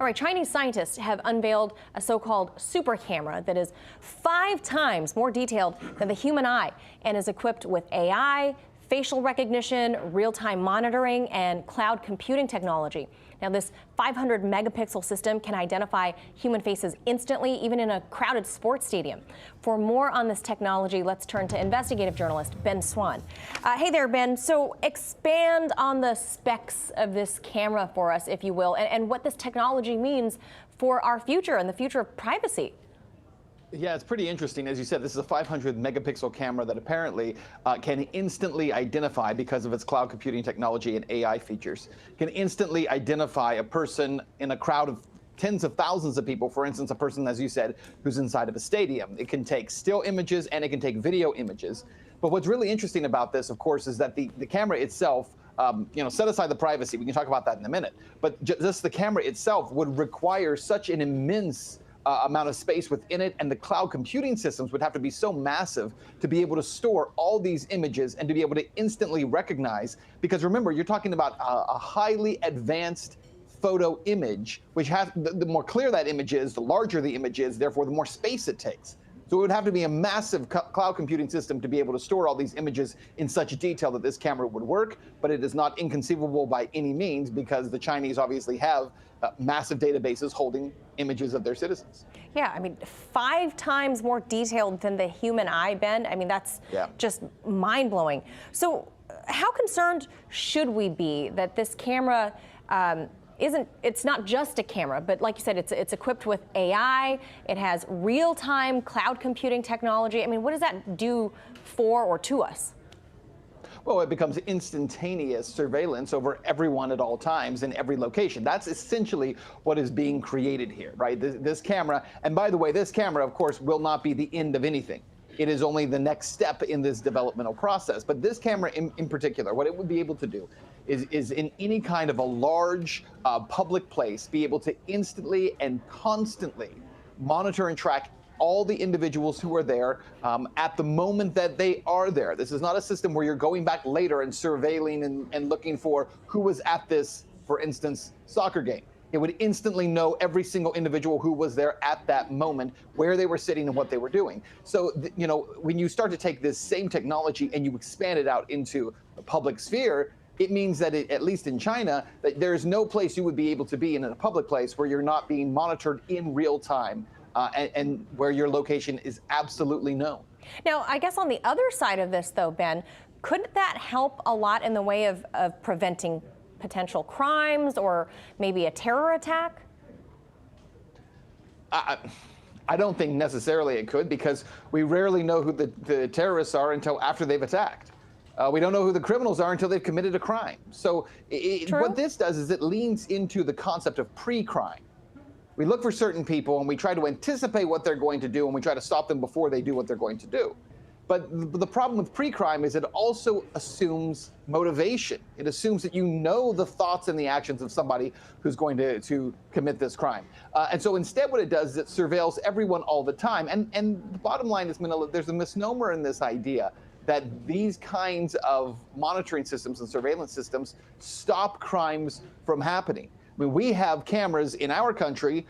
All right, Chinese scientists have unveiled a so-called super camera that is 5 times more detailed than the human eye and is equipped with AI, facial recognition, real-time monitoring, and cloud computing technology. Now, this 500 megapixel system can identify human faces instantly, even in a crowded sports stadium. For more on this technology, let's turn to investigative journalist Ben Swan. Hey there, Ben. So expand on the specs of this camera for us, if you will, and what this technology means for our future and the future of privacy. Yeah, it's pretty interesting. As you said, this is a 500 megapixel camera that apparently can instantly identify, because of its cloud computing technology and AI features, can instantly identify a person in a crowd of tens of thousands of people. For instance, a person, as you said, who's inside of a stadium. It can take still images and it can take video images. But what's really interesting about this, of course, is that the camera itself, set aside the privacy, we can talk about that in a minute, but just the camera itself would require such an immense amount of space within it, and the cloud computing systems would have to be so massive to be able to store all these images and to be able to instantly recognize. Because remember, you're talking about a highly advanced photo image, which has the more clear that image is, the larger the image is, therefore the more space it takes. So it would have to be a massive cloud computing system to be able to store all these images in such detail that this camera would work. But it is not inconceivable by any means, because the Chinese obviously have massive databases holding images of their citizens. Yeah, I mean, 5 times more detailed than the human eye, Ben. I mean, that's just mind-blowing. So how concerned should we be that this camera it's not just a camera, but like you said, it's equipped with AI, it has real-time cloud computing technology. I mean, what does that do for or to us? Well, it becomes instantaneous surveillance over everyone at all times in every location. That's essentially what is being created here, right? This camera, and by the way, this camera, of course, will not be the end of anything. It is only the next step in this developmental process. But this camera in particular, what it would be able to do is in any kind of a large public place, be able to instantly and constantly monitor and track all the individuals who are there at the moment that they are there. This is not a system where you're going back later and surveilling and looking for who was at this, for instance, soccer game. It would instantly know every single individual who was there at that moment, where they were sitting and what they were doing. So, when you start to take this same technology and you expand it out into the public sphere, it means that at least in China, that there is no place you would be able to be in a public place where you're not being monitored in real time. And where your location is absolutely known. Now, I guess on the other side of this, though, Ben, couldn't that help a lot in the way of preventing potential crimes or maybe a terror attack? I don't think necessarily it could, because we rarely know who the terrorists are until after they've attacked. We don't know who the criminals are until they've committed a crime. So what this does is it leans into the concept of pre-crime. We look for certain people and we try to anticipate what they're going to do, and we try to stop them before they do what they're going to do. But the problem with pre-crime is it also assumes motivation. It assumes that you know the thoughts and the actions of somebody who's going to commit this crime. And so instead what it does is it surveils everyone all the time. And the bottom line is, Manila, there's a misnomer in this idea that these kinds of monitoring systems and surveillance systems stop crimes from happening. I mean, we have cameras in our country,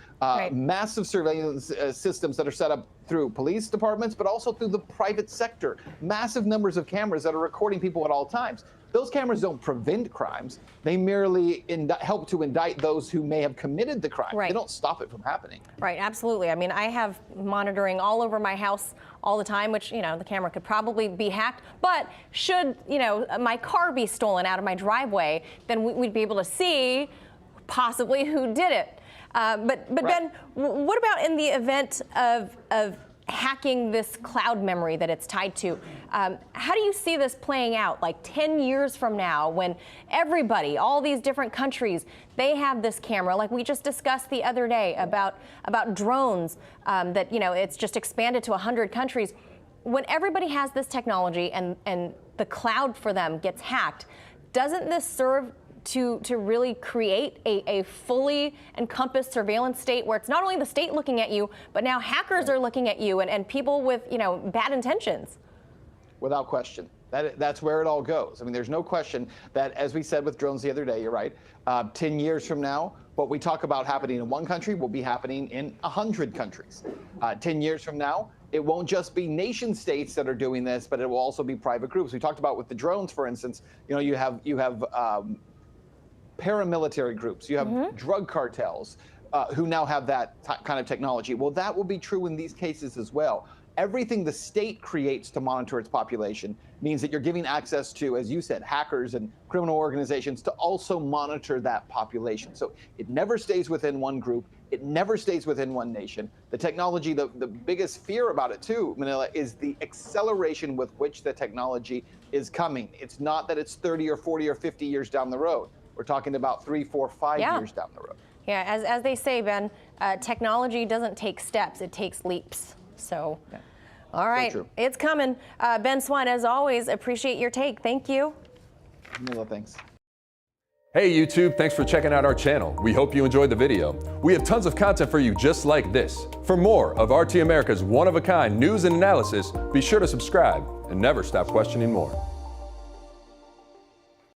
massive surveillance systems that are set up through police departments, but also through the private sector. Massive numbers of cameras that are recording people at all times. Those cameras don't prevent crimes. They merely help to indict those who may have committed the crime. They don't stop it from happening. Right, absolutely. I mean, I have monitoring all over my house all the time, which, the camera could probably be hacked. But should, my car be stolen out of my driveway, then we'd be able to see possibly who did it. But Ben, what about in the event of hacking this cloud memory that it's tied to? How do you see this playing out, like 10 years from now, when everybody, all these different countries, they have this camera, like we just discussed the other day about drones, that, it's just expanded to 100 countries. When everybody has this technology and the cloud for them gets hacked, doesn't this serve to really create a fully encompassed surveillance state where it's not only the state looking at you, but now hackers are looking at you and people with, bad intentions? Without question. That's where it all goes. I mean, there's no question that, as we said with drones the other day, you're right, 10 years from now, what we talk about happening in one country will be happening in 100 countries. 10 years from now, it won't just be nation states that are doing this, but it will also be private groups. We talked about with the drones, for instance, you have paramilitary groups, you have drug cartels who now have that kind of technology. Well, that will be true in these cases as well. Everything the state creates to monitor its population means that you're giving access to, as you said, hackers and criminal organizations to also monitor that population. So it never stays within one group. It never stays within one nation. The technology, the biggest fear about it too, Manila, is the acceleration with which the technology is coming. It's not that it's 30 or 40 or 50 years down the road. We're talking about 3, 4, 5 years down the road. Yeah, as they say, Ben, technology doesn't take steps, it takes leaps. So, all right, so it's coming. Ben Swan, as always, appreciate your take. Thank you. Mila, thanks. Hey YouTube, thanks for checking out our channel. We hope you enjoyed the video. We have tons of content for you just like this. For more of RT America's one-of-a-kind news and analysis, be sure to subscribe and never stop questioning more.